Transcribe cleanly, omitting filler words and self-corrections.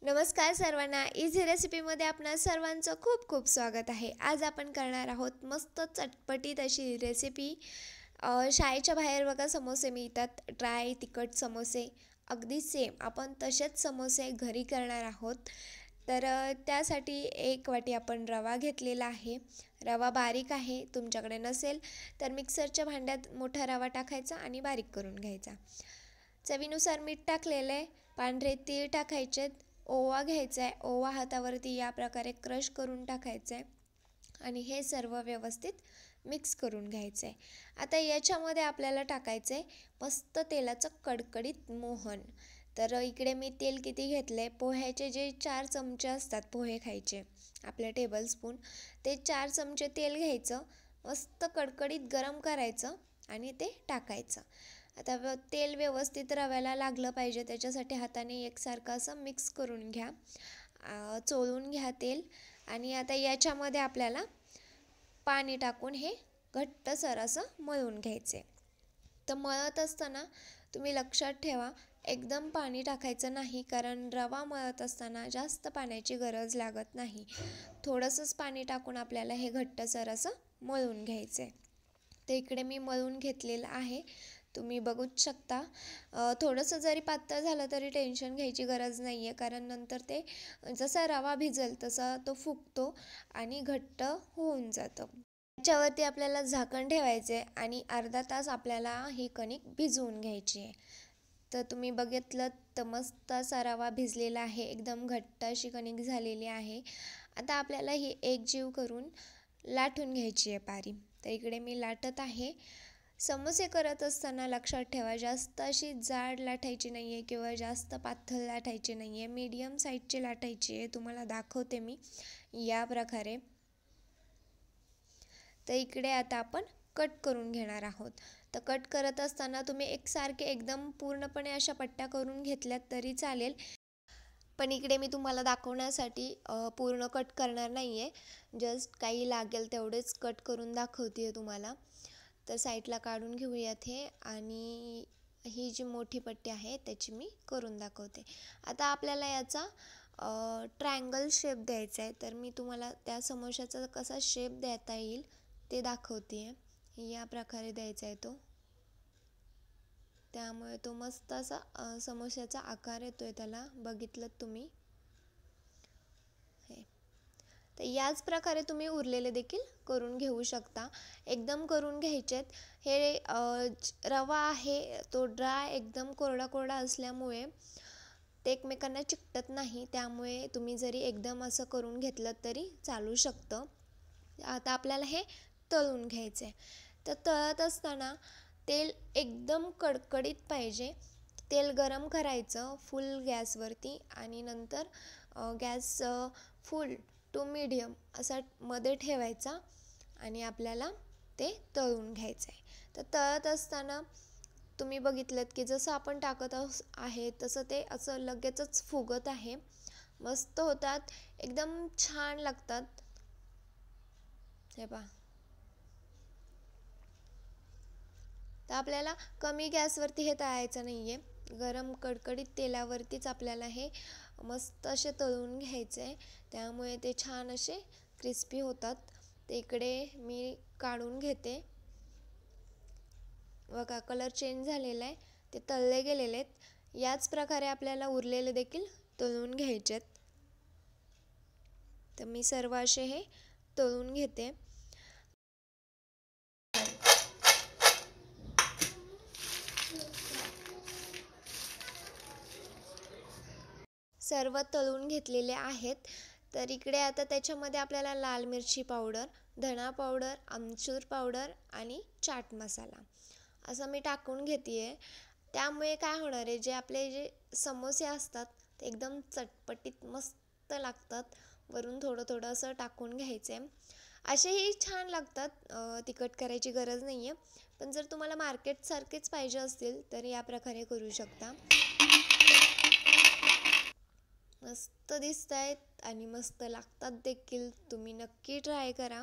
नमस्कार सर्वांना. इझी रेसिपीमध्ये आपणा सर्वांचं खूप खूप स्वागत आहे. आज आपण करणार आहोत मस्त चटपटीत अशी रेसिपी. शाळेच्या बाहेर बघा समोसे मिळतात, ड्राय तिखट समोसे. अगदी सेम आपण तसेच समोसे घरी करणार आहोत. तर त्यासाठी 1 वाटी आपण रवा घेतलेला आहे. रवा बारीक आहे, तुमच्याकडे नसेल तर मिक्सरच्या भांड्यात मोठा रवा टाकायचा आणि बारीक करून घ्यायचा. चवीनुसार मीठ टाकलेलं आहे. पांढरे तीळ टाकायचे. ओवा घ्यायचा आहे. ओवा हातावरती या प्रकारे क्रश करून टाकायचं आहे आणि हे सर्व व्यवस्थित मिक्स करून घ्यायचं आहे. आता याच्यामध्ये आपल्याला टाकायचं आहे मस्त तेलाचं कडकडीत मोहन. तर इकडे मी तेल किती घेतलं आहे, पोह्याचे जे 4 चमचे असतात पोहे खायचे आपले टेबलस्पून, ते 4 चमचे तेल घ्यायचं, मस्त कडकडीत गरम करायचं आणि ते टाकायचं. आता तेल व्यवस्थित रव्याला लागलं पाहिजे, त्याच्यासाठी हाताने एकसारखं असं मिक्स करून घ्या, चोळून घ्या तेल. आणि आता याच्यामध्ये आपल्याला पाणी टाकून हे घट्टसर असं मळून घ्यायचे. तर मळत असताना तुम्ही लक्षात ठेवा, एकदम पाणी टाकायचं नाही, कारण रवा मळत असताना जास्त पाण्याची गरज लागत नाही. थोडंसंच पाणी टाकून आपल्याला हे घट्टसर असं मळून घ्यायचं आहे. तर इकडे मी मळून घेतलेलं आहे, तुम्ही बघूच शकता. थोडंसं जरी पातळ झालं तरी टेन्शन घ्यायची गरज नाही आहे, कारण नंतर ते जसा रवा भिजेल तसा तो फुगतो आणि घट्ट होऊन जातं. त्याच्यावरती आपल्याला झाकण ठेवायचे आणि अर्धा तास आपल्याला ही कणिक भिजवून घ्यायची आहे. तर तुम्ही बघितलं तर मस्त असा रवा भिजलेला आहे, एकदम घट्ट अशी कणिक झालेली आहे. आता आपल्याला ही एकजीव करून लाटून घ्यायची आहे पारी. तर इकडे मी लाटत आहे. समोसे करत असताना लक्षात ठेवा, जास्त अशी जाड लाटायची नाही आहे किंवा जास्त पातळ लाटायची नाही आहे, मीडियम साईजची लाटायची आहे. तुम्हाला दाखवते मी या प्रकारे. तर इकडे आता आपण कट करून घेणार आहोत. तर कट करत असताना तुम्ही एकसारखे एकदम पूर्णपणे अशा पट्ट्या करून घेतल्यात तरी चालेल, पण इकडे मी तुम्हाला दाखवण्यासाठी पूर्ण कट करणार नाही आहे, जस्ट काही लागेल तेवढेच कट करून दाखवते आहे तुम्हाला. तर साईडला काढून घेऊयात हे, आणि ही जी मोठी पट्टी आहे त्याची मी करून दाखवते. आता आपल्याला याचा ट्रायंगल शेप द्यायचा आहे. तर मी तुम्हाला त्या समोशाचा कसा शेप देता येईल ते दाखवते आहे. या प्रकारे द्यायचा आहे तो, त्यामुळे तो मस्त असा समोशाचा आकार येतोय त्याला, बघितलं तुम्ही हे. तर याच प्रकारे तुम्ही उरलेले देखील करून घेऊ शकता. एकदम करून घ्यायचेत. हे रवा आहे तो ड्राय एकदम कोरडा कोरडा असल्यामुळे ते एकमेकांना चिकटत नाही, त्यामुळे तुम्ही जरी एकदम असं करून घेतलं तरी चालू शकतं. आता आपल्याला हे तळून घ्यायचं आहे. तर तळत असताना तेल एकदम कडकडीत पाहिजे. तेल गरम करायचं फुल गॅसवरती आणि नंतर गॅस फुल टू मीडियम असा मध्ये ठेवायचा आणि आपल्याला ते तळून घ्यायचं आहे. तर तळत असताना तुम्ही बघितलं की जसं आपण टाकत आहे तसं ते असं लगेचच फुगत आहे. मस्त होतात, एकदम छान लागतात. हे पहा. तर आपल्याला कमी गॅसवरती हे तळायचं नाही आहे, गरम कडकडीत तेलावरतीच आपल्याला हे मस्त असे तळून घ्यायचे आहे, त्यामुळे ते छान असे क्रिस्पी होतात. ते इकडे मी काढून घेते. बघा कलर चेंज झालेला आहे, ते तळले गेलेले आहेत. याच प्रकारे आपल्याला उरलेले देखील तळून घ्यायचे आहेत. तर मी सर्व असे हे तळून घेते. सर्व तळून घेतलेले आहेत. तर इकडे आता त्याच्यामध्ये आपल्याला लाल मिरची पावडर, धना पावडर, आमचूर पावडर आणि चाट मसाला असं मी टाकून घेते आहे. त्यामुळे काय होणार आहे, जे आपले जे समोसे असतात ते एकदम चटपटीत मस्त लागतात. वरून थोडं थोडं असं टाकून घ्यायचं आहे. असेही छान लागतात, तिखट करायची गरज नाही आहे. पण जर तुम्हाला मार्केटसारखेच पाहिजे असतील तर या प्रकारे करू शकता. मस्त दिसत आहेत आणि मस्त लागतात देखील. तुम्ही नक्की ट्राय करा.